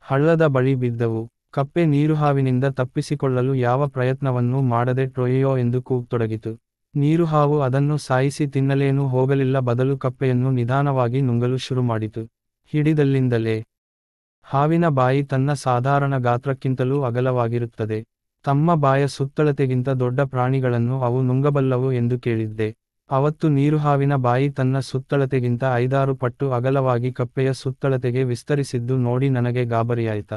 ಹಳ್ಳದ ಬಳಿ ಬಿದ್ದವು. ಕಪ್ಪೆ ನೀರುಹಾವಿನಿಂದ ತಪ್ಪಿಸಿಕೊಳ್ಳಲು ಯಾವ ಪ್ರಯತ್ನವನ್ನೂ ಮಾಡದೆ ಟ್ರೊಯ್ಯೋ ಎಂದು ಕೂಗತೊಡಗಿತು. ನೀರುಹಾವು ಅದನ್ನು ಸಾಯಿಸಿ ತಿನ್ನಲೇನೂ ಹೋಗಲಿಲ್ಲ, ಬದಲು ಕಪ್ಪೆಯನ್ನು ನಿಧಾನವಾಗಿ ನುಂಗಲು ಶುರುಮಾಡಿತು. ಹಿಡಿದಲ್ಲಿಂದಲೇ. ಹಾವಿನ ಬಾಯಿ ತನ್ನ ಸಾಧಾರಣ ಗಾತ್ರಕ್ಕಿಂತಲೂ ಅಗಲವಾಗಿರುತ್ತದೆ. ತಮ್ಮ ಬಾಯ ಸುತ್ತಳತೆಗಿಂತ ದೊಡ್ಡ ಪ್ರಾಣಿಗಳನ್ನು ಅವು ನುಂಗಬಲ್ಲವು ಎಂದು ಕೇಳಿದ್ದೆ. ಅವತ್ತು ನೀರುಹಾವಿನ ಬಾಯಿ ತನ್ನ ಸುತ್ತಳತೆಗಿಂತ 5-6 ಪಟ್ಟು ಅಗಲವಾಗಿ ಕಪ್ಪೆಯ ಸುತ್ತಳತೆಗೆ ವಿಸ್ತರಿಸಿದ್ದು ನೋಡಿ ನನಗೆ ಗಾಬರಿಯಾಯ್ತ.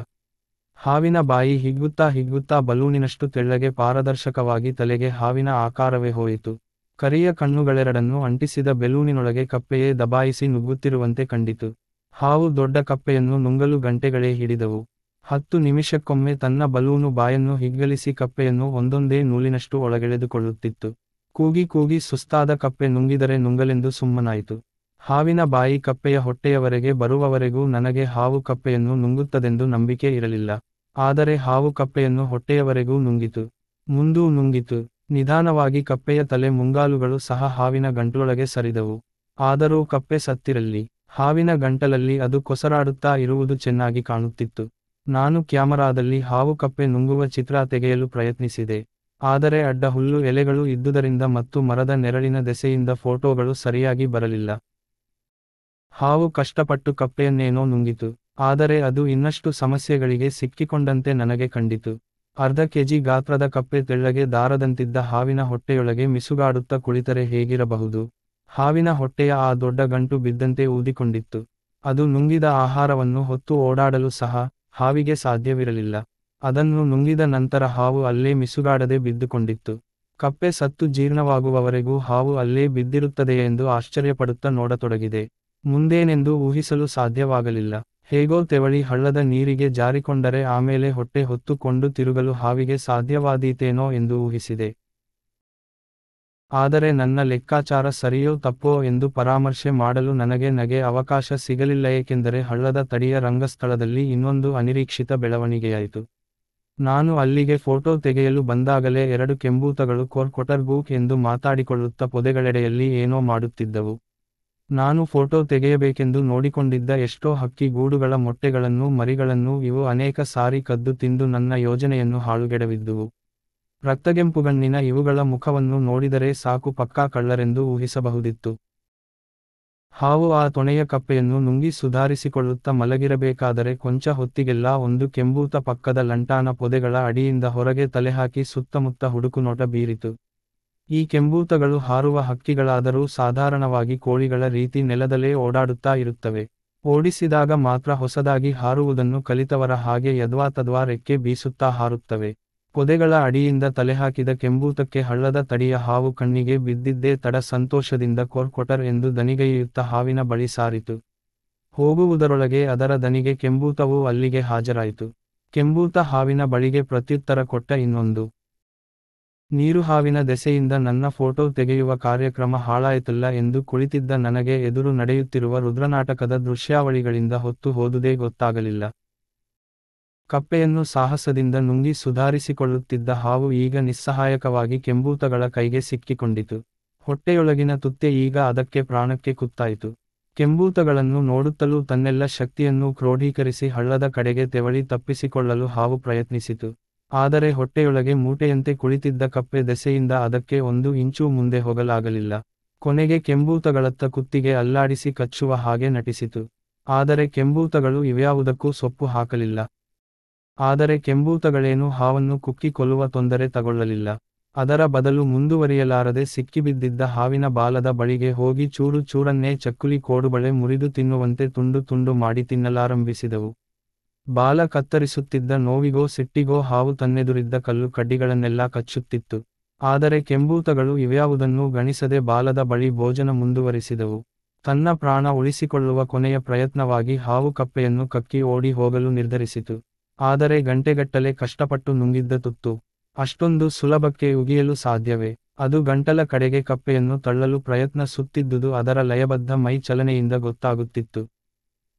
ಹಾವಿನ ಬಾಯಿ ಹಿಗ್ಗುತ್ತಾ ಹಿಗ್ಗುತ್ತಾ ಬಲೂನಿನಷ್ಟು ತೆಳ್ಳಗೆ ಪಾರದರ್ಶಕವಾಗಿ ತಲೆಗೆ ಹಾವಿನ ಆಕಾರವೇ ಹೋಯಿತು. ಕರಿಯ ಕಣ್ಣುಗಳೆರಡನ್ನು ಅಂಟಿಸಿದ ಬೆಲೂನಿನೊಳಗೆ ಕಪ್ಪೆಯೇ ದಬಾಯಿಸಿ ನುಗ್ಗುತ್ತಿರುವಂತೆ ಕಂಡಿತು. ಹಾವು ದೊಡ್ಡ ಕಪ್ಪೆಯನ್ನು ನುಂಗಲು ಗಂಟೆಗಳೇ ಹಿಡಿದವು. 10 ನಿಮಿಷಕ್ಕೊಮ್ಮೆ ತನ್ನ ಬಲೂನು ಬಾಯನ್ನು ಹಿಗ್ಗಲಿಸಿ ಕಪ್ಪೆಯನ್ನು ಒಂದೊಂದೇ ನೂಲಿನಷ್ಟು ಒಳಗೆಳೆದುಕೊಳ್ಳುತ್ತಿತ್ತು. ಕೂಗಿ ಕೂಗಿ ಸುಸ್ತಾದ ಕಪ್ಪೆ ನುಂಗಿದರೆ ನುಂಗಲೆಂದು ಸುಮ್ಮನಾಯಿತು. ಹಾವಿನ ಬಾಯಿ ಕಪ್ಪೆಯ ಹೊಟ್ಟೆಯವರೆಗೆ ಬರುವವರೆಗೂ ನನಗೆ ಹಾವು ಕಪ್ಪೆಯನ್ನು ನುಂಗುತ್ತದೆಂದು ನಂಬಿಕೆ ಇರಲಿಲ್ಲ. ಆದರೆ ಹಾವು ಕಪ್ಪೆಯನ್ನು ಹೊಟ್ಟೆಯವರೆಗೂ ನುಂಗಿತು. ಮುಂದೂ ನುಂಗಿತು. ನಿಧಾನವಾಗಿ ಕಪ್ಪೆಯ ತಲೆ ಮುಂಗಾಲುಗಳು ಸಹ ಹಾವಿನ ಗಂಟಲೊಳಗೆ ಸರಿದವು. ಆದರೂ ಕಪ್ಪೆ ಸತ್ತಿರಲಿ. ಹಾವಿನ ಗಂಟಲಲ್ಲಿ ಅದು ಕೊಸರಾಡುತ್ತಾ ಇರುವುದು ಚೆನ್ನಾಗಿ ಕಾಣುತ್ತಿತ್ತು. ನಾನು ಕ್ಯಾಮರಾದಲ್ಲಿ ಹಾವು ಕಪ್ಪೆ ನುಂಗುವ ಚಿತ್ರ ತೆಗೆಯಲು ಪ್ರಯತ್ನಿಸಿದೆ. ಆದರೆ ಅಡ್ಡ ಹುಲ್ಲು ಎಲೆಗಳು ಇದ್ದುದರಿಂದ ಮತ್ತು ಮರದ ನೆರಳಿನ ದೆಸೆಯಿಂದ ಫೋಟೋಗಳು ಸರಿಯಾಗಿ ಬರಲಿಲ್ಲ. ಹಾವು ಕಷ್ಟಪಟ್ಟು ಕಪ್ಪೆಯನ್ನೇನೋ ನುಂಗಿತು. ಆದರೆ ಅದು ಇನ್ನಷ್ಟು ಸಮಸ್ಯೆಗಳಿಗೆ ಸಿಕ್ಕಿಕೊಂಡಂತೆ ನನಗೆ ಕಂಡಿತು. ಅರ್ಧ ಕೆಜಿ ಗಾತ್ರದ ಕಪ್ಪೆ ತೆಳ್ಳಗೆ ದಾರದಂತಿದ್ದ ಹಾವಿನ ಹೊಟ್ಟೆಯೊಳಗೆ ಮಿಸುಗಾಡುತ್ತಾ ಕುಳಿತರೆ ಹೇಗಿರಬಹುದು? ಹಾವಿನ ಹೊಟ್ಟೆಯ ಆ ದೊಡ್ಡ ಗಂಟು ಬಿದ್ದಂತೆ ಊದಿಕೊಂಡಿತ್ತು. ಅದು ನುಂಗಿದ ಆಹಾರವನ್ನು ಹೊತ್ತು ಓಡಾಡಲು ಸಹ ಹಾವಿಗೆ ಸಾಧ್ಯವಿರಲಿಲ್ಲ. ಅದನ್ನು ನುಂಗಿದ ನಂತರ ಹಾವು ಅಲ್ಲೇ ಮಿಸುಗಾಡದೆ ಬಿದ್ದುಕೊಂಡಿತ್ತು. ಕಪ್ಪೆ ಸತ್ತು ಜೀರ್ಣವಾಗುವವರೆಗೂ ಹಾವು ಅಲ್ಲೇ ಬಿದ್ದಿರುತ್ತದೆಯೆಂದು ಆಶ್ಚರ್ಯಪಡುತ್ತಾ ನೋಡತೊಡಗಿದೆ. ಮುಂದೇನೆಂದು ಊಹಿಸಲು ಸಾಧ್ಯವಾಗಲಿಲ್ಲ. ಹೇಗೋ ತೆವಳಿ ಹಳ್ಳದ ನೀರಿಗೆ ಜಾರಿಕೊಂಡರೆ ಆಮೇಲೆ ಹೊಟ್ಟೆ ಹೊತ್ತುಕೊಂಡು ತಿರುಗಲು ಹಾವಿಗೆ ಸಾಧ್ಯವಾದೀತೇನೋ ಎಂದು ಊಹಿಸಿದೆ. ಆದರೆ ನನ್ನ ಲೆಕ್ಕಾಚಾರ ಸರಿಯೋ ತಪ್ಪೋ ಎಂದು ಪರಾಮರ್ಶೆ ಮಾಡಲು ನನಗೆ ನಗೆ ಅವಕಾಶ ಸಿಗಲಿಲ್ಲ, ಏಕೆಂದರೆ ಹಳ್ಳದ ತಡಿಯ ರಂಗಸ್ಥಳದಲ್ಲಿ ಇನ್ನೊಂದು ಅನಿರೀಕ್ಷಿತ ಬೆಳವಣಿಗೆಯಾಯಿತು. ನಾನು ಅಲ್ಲಿಗೆ ಫೋಟೋ ತೆಗೆಯಲು ಬಂದಾಗಲೇ 2 ಕೆಂಬೂತಗಳು ಕೊಟರ್ಗೂಕ್ ಎಂದು ಮಾತಾಡಿಕೊಳ್ಳುತ್ತಾ ಪೊದೆಗಳೆಡೆಯಲ್ಲಿ ಏನೋ ಮಾಡುತ್ತಿದ್ದವು. ನಾನು ಫೋಟೋ ತೆಗೆಯಬೇಕೆಂದು ನೋಡಿಕೊಂಡಿದ್ದ ಎಷ್ಟೋ ಹಕ್ಕಿ ಗೂಡುಗಳ ಮೊಟ್ಟೆಗಳನ್ನೂ ಮರಿಗಳನ್ನೂ ಇವು ಅನೇಕ ಸಾರಿ ಕದ್ದು ತಿಂದು ನನ್ನ ಯೋಜನೆಯನ್ನು ಹಾಳುಗೆಡವಿದ್ದುವು. ರಕ್ತಗೆಂಪುಗಣ್ಣಿನ ಇವುಗಳ ಮುಖವನ್ನು ನೋಡಿದರೆ ಸಾಕು ಪಕ್ಕಾ ಕಳ್ಳರೆಂದು ಊಹಿಸಬಹುದಿತ್ತು. ಹಾವು ಆ ತೊಣೆಯ ಕಪ್ಪೆಯನ್ನು ನುಂಗಿ ಸುಧಾರಿಸಿಕೊಳ್ಳುತ್ತಾ ಮಲಗಿರಬೇಕಾದರೆ ಕೊಂಚ ಹೊತ್ತಿಗೆಲ್ಲ ಒಂದು ಕೆಂಬೂತ ಪಕ್ಕದ ಲಂಟಾನ ಪೊದೆಗಳ ಅಡಿಯಿಂದ ಹೊರಗೆ ತಲೆಹಾಕಿ ಸುತ್ತಮುತ್ತ ಹುಡುಕುನೋಟ ಬೀರಿತು. ಈ ಕೆಂಬೂತಗಳು ಹಾರುವ ಹಕ್ಕಿಗಳಾದರೂ ಸಾಧಾರಣವಾಗಿ ಕೋಳಿಗಳ ರೀತಿ ನೆಲದಲ್ಲೇ ಓಡಾಡುತ್ತಾ ಇರುತ್ತವೆ. ಓಡಿಸಿದಾಗ ಮಾತ್ರ ಹೊಸದಾಗಿ ಹಾರುವುದನ್ನು ಕಲಿತವರ ಹಾಗೆ ಯದ್ವಾತದ್ವಾ ರೆಕ್ಕೆ ಬೀಸುತ್ತಾ ಹಾರುತ್ತವೆ. ಪೊದೆಗಳ ಅಡಿಯಿಂದ ತಲೆಹಾಕಿದ ಕೆಂಬೂತಕ್ಕೆ ಹಳ್ಳದ ತಡಿಯ ಹಾವು ಕಣ್ಣಿಗೆ ಬಿದ್ದಿದ್ದೇ ತಡ ಸಂತೋಷದಿಂದ ಕೊಟರ್ ಎಂದು ದನಿಗೈಯುತ್ತಾ ಹಾವಿನ ಬಳಿ ಸಾರಿತು. ಹೋಗುವುದರೊಳಗೆ ಅದರ ದನಿಗೆ ಕೆಂಬೂತವೂ ಅಲ್ಲಿಗೆ ಹಾಜರಾಯಿತು. ಕೆಂಬೂತ ಹಾವಿನ ಬಳಿಗೆ ಪ್ರತ್ಯುತ್ತರ ಕೊಟ್ಟ. ಇನ್ನೊಂದು ನೀರುಹಾವಿನ ದೆಸೆಯಿಂದ ನನ್ನ ಫೋಟೋ ತೆಗೆಯುವ ಕಾರ್ಯಕ್ರಮ ಹಾಳಾಯಿತಲ್ಲ ಎಂದು ಕುಳಿತಿದ್ದ ನನಗೆ ಎದುರು ನಡೆಯುತ್ತಿರುವ ರುದ್ರನಾಟಕದ ದೃಶ್ಯಾವಳಿಗಳಿಂದ ಹೊತ್ತು ಹೋದುದೇ ಗೊತ್ತಾಗಲಿಲ್ಲ. ಕಪ್ಪೆಯನ್ನು ಸಾಹಸದಿಂದ ನುಂಗಿ ಸುಧಾರಿಸಿಕೊಳ್ಳುತ್ತಿದ್ದ ಹಾವು ಈಗ ನಿಸ್ಸಹಾಯಕವಾಗಿ ಕೆಂಬೂತಗಳ ಕೈಗೆ ಸಿಕ್ಕಿಕೊಂಡಿತು. ಹೊಟ್ಟೆಯೊಳಗಿನ ತುತ್ತೆ ಈಗ ಅದಕ್ಕೆ ಪ್ರಾಣಕ್ಕೆ ಕುತ್ತಾಯಿತು. ಕೆಂಬೂತಗಳನ್ನು ನೋಡುತ್ತಲೂ ತನ್ನೆಲ್ಲ ಶಕ್ತಿಯನ್ನೂ ಕ್ರೋಢೀಕರಿಸಿ ಹಳ್ಳದ ಕಡೆಗೆ ತೆವಳಿ ತಪ್ಪಿಸಿಕೊಳ್ಳಲು ಹಾವು ಪ್ರಯತ್ನಿಸಿತು. ಆದರೆ ಹೊಟ್ಟೆಯೊಳಗೆ ಮೂಟೆಯಂತೆ ಕುಳಿತಿದ್ದ ಕಪ್ಪೆ ದೆಸೆಯಿಂದ ಅದಕ್ಕೆ 1 ಇಂಚೂ ಮುಂದೆ ಹೋಗಲಾಗಲಿಲ್ಲ. ಕೊನೆಗೆ ಕೆಂಬೂತಗಳತ್ತ ಕುತ್ತಿಗೆ ಅಲ್ಲಾಡಿಸಿ ಕಚ್ಚುವ ಹಾಗೆ ನಟಿಸಿತು. ಆದರೆ ಕೆಂಬೂತಗಳು ಇವ್ಯಾವುದಕ್ಕೂ ಸೊಪ್ಪು ಹಾಕಲಿಲ್ಲ. ಆದರೆ ಕೆಂಬೂತಗಳೇನೂ ಹಾವನ್ನು ಕುಕ್ಕಿ ಕೊಲ್ಲುವ ತೊಂದರೆ ತಗೊಳ್ಳಲಿಲ್ಲ. ಅದರ ಬದಲು ಮುಂದುವರಿಯಲಾರದೆ ಸಿಕ್ಕಿಬಿದ್ದಿದ್ದ ಹಾವಿನ ಬಾಲದ ಬಳಿಗೆ ಹೋಗಿ ಚೂರು ಚೂರನ್ನೇ ಚಕ್ಕುಲಿ ಕೋಡುಬಳೆ ಮುರಿದು ತಿನ್ನುವಂತೆ ತುಂಡು ತುಂಡು ಮಾಡಿ ತಿನ್ನಲಾರಂಭಿಸಿದವು. ಬಾಲ ಕತ್ತರಿಸುತ್ತಿದ್ದ ನೋವಿಗೋ ಸಿಟ್ಟಿಗೋ ಹಾವು ತನ್ನೆದುರಿದ್ದ ಕಲ್ಲು ಕಡ್ಡಿಗಳನ್ನೆಲ್ಲ ಕಚ್ಚುತ್ತಿತ್ತು. ಆದರೆ ಕೆಂಬೂತಗಳು ಇವ್ಯಾವುದನ್ನೂ ಗಣಿಸದೆ ಬಾಲದ ಬಳಿ ಭೋಜನ ಮುಂದುವರಿಸಿದವು. ತನ್ನ ಪ್ರಾಣ ಉಳಿಸಿಕೊಳ್ಳುವ ಕೊನೆಯ ಪ್ರಯತ್ನವಾಗಿ ಹಾವು ಕಪ್ಪೆಯನ್ನು ಕಕ್ಕಿ ಓಡಿ ಹೋಗಲು ನಿರ್ಧರಿಸಿತು. ಆದರೆ ಗಂಟೆಗಟ್ಟಲೆ ಕಷ್ಟಪಟ್ಟು ನುಂಗಿದ್ದ ತುತ್ತು ಅಷ್ಟೊಂದು ಸುಲಭಕ್ಕೆ ಉಗಿಯಲು ಸಾಧ್ಯವೇ? ಅದು ಗಂಟಲ ಕಡೆಗೆ ಕಪ್ಪೆಯನ್ನು ತಳ್ಳಲು ಪ್ರಯತ್ನಿಸುತ್ತಿದ್ದುದು ಅದರ ಲಯಬದ್ಧ ಮೈ ಚಲನೆಯಿಂದ ಗೊತ್ತಾಗುತ್ತಿತ್ತು.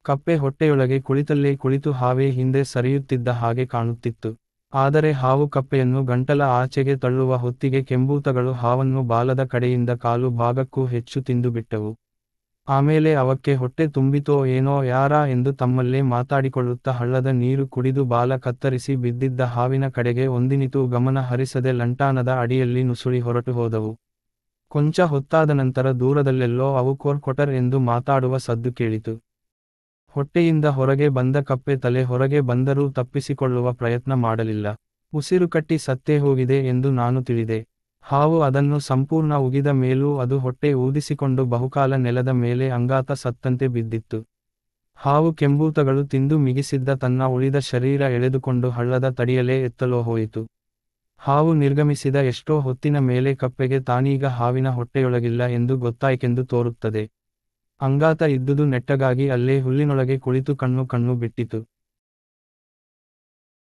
ಕಪ್ಪೆ ಹೊಟ್ಟೆಯೊಳಗೆ ಕುಳಿತಲ್ಲೇ ಕುಳಿತು ಹಾವೇ ಹಿಂದೆ ಸರಿಯುತ್ತಿದ್ದ ಹಾಗೆ ಕಾಣುತ್ತಿತ್ತು. ಆದರೆ ಹಾವು ಕಪ್ಪೆಯನ್ನು ಗಂಟಲ ಆಚೆಗೆ ತಳ್ಳುವ ಹೊತ್ತಿಗೆ ಕೆಂಬೂತಗಳು ಹಾವನ್ನು ಬಾಲದ ಕಡೆಯಿಂದ ಕಾಲು ಭಾಗಕ್ಕೂ ಹೆಚ್ಚು ತಿಂದುಬಿಟ್ಟವು. ಆಮೇಲೆ ಅವಕ್ಕೆ ಹೊಟ್ಟೆ ತುಂಬಿತೋ ಏನೋ ಯಾರ ಎಂದು ತಮ್ಮಲ್ಲೇ ಮಾತಾಡಿಕೊಳ್ಳುತ್ತಾ ಹಳ್ಳದ ನೀರು ಕುಡಿದು ಬಾಲ ಕತ್ತರಿಸಿ ಬಿದ್ದಿದ್ದ ಹಾವಿನ ಕಡೆಗೆ ಒಂದಿನಿತೂ ಗಮನ ಹರಿಸದೆ ಲಂಟಾನದ ಅಡಿಯಲ್ಲಿ ನುಸುಳಿ ಹೊರಟು ಹೋದವು. ಕೊಂಚ ಹೊತ್ತಾದ ನಂತರ ದೂರದಲ್ಲೆಲ್ಲೋ ಅವು ಕೊರ್ ಕೊಟರ್ ಎಂದು ಮಾತಾಡುವ ಸದ್ದು ಕೇಳಿತು. ಹೊಟ್ಟೆಯಿಂದ ಹೊರಗೆ ಬಂದ ಕಪ್ಪೆ ತಲೆ ಹೊರಗೆ ಬಂದರೂ ತಪ್ಪಿಸಿಕೊಳ್ಳುವ ಪ್ರಯತ್ನ ಮಾಡಲಿಲ್ಲ. ಉಸಿರುಕಟ್ಟಿ ಸತ್ತೇ ಹೋಗಿದೆ ಎಂದು ನಾನು ತಿಳಿದೆ. ಹಾವು ಅದನ್ನು ಸಂಪೂರ್ಣ ಉಗಿದ ಮೇಲೂ ಅದು ಹೊಟ್ಟೆ ಊದಿಸಿಕೊಂಡು ಬಹುಕಾಲ ನೆಲದ ಮೇಲೆ ಅಂಗಾತ ಸತ್ತಂತೆ ಬಿದ್ದಿತ್ತು. ಹಾವು ಕೆಂಬೂತಗಳು ತಿಂದು ಮಿಗಿಸಿದ್ದ ತನ್ನ ಉಳಿದ ಶರೀರ ಎಳೆದುಕೊಂಡು ಹಳ್ಳದ ತಡಿಯಲೇ ಎತ್ತಲೋ ಹೋಯಿತು. ಹಾವು ನಿರ್ಗಮಿಸಿದ ಎಷ್ಟೋ ಹೊತ್ತಿನ ಮೇಲೆ ಕಪ್ಪೆಗೆ ತಾನೀಗ ಹಾವಿನ ಹೊಟ್ಟೆಯೊಳಗಿಲ್ಲ ಎಂದು ಗೊತ್ತಾಯ್ಕೆಂದು ತೋರುತ್ತದೆ. ಅಂಗಾತ ಇದ್ದುದು ನೆಟ್ಟಗಾಗಿ ಅಲ್ಲೇ ಹುಲ್ಲಿನೊಳಗೆ ಕುಳಿತು ಕಣ್ಣು ಬಿಟ್ಟಿತು.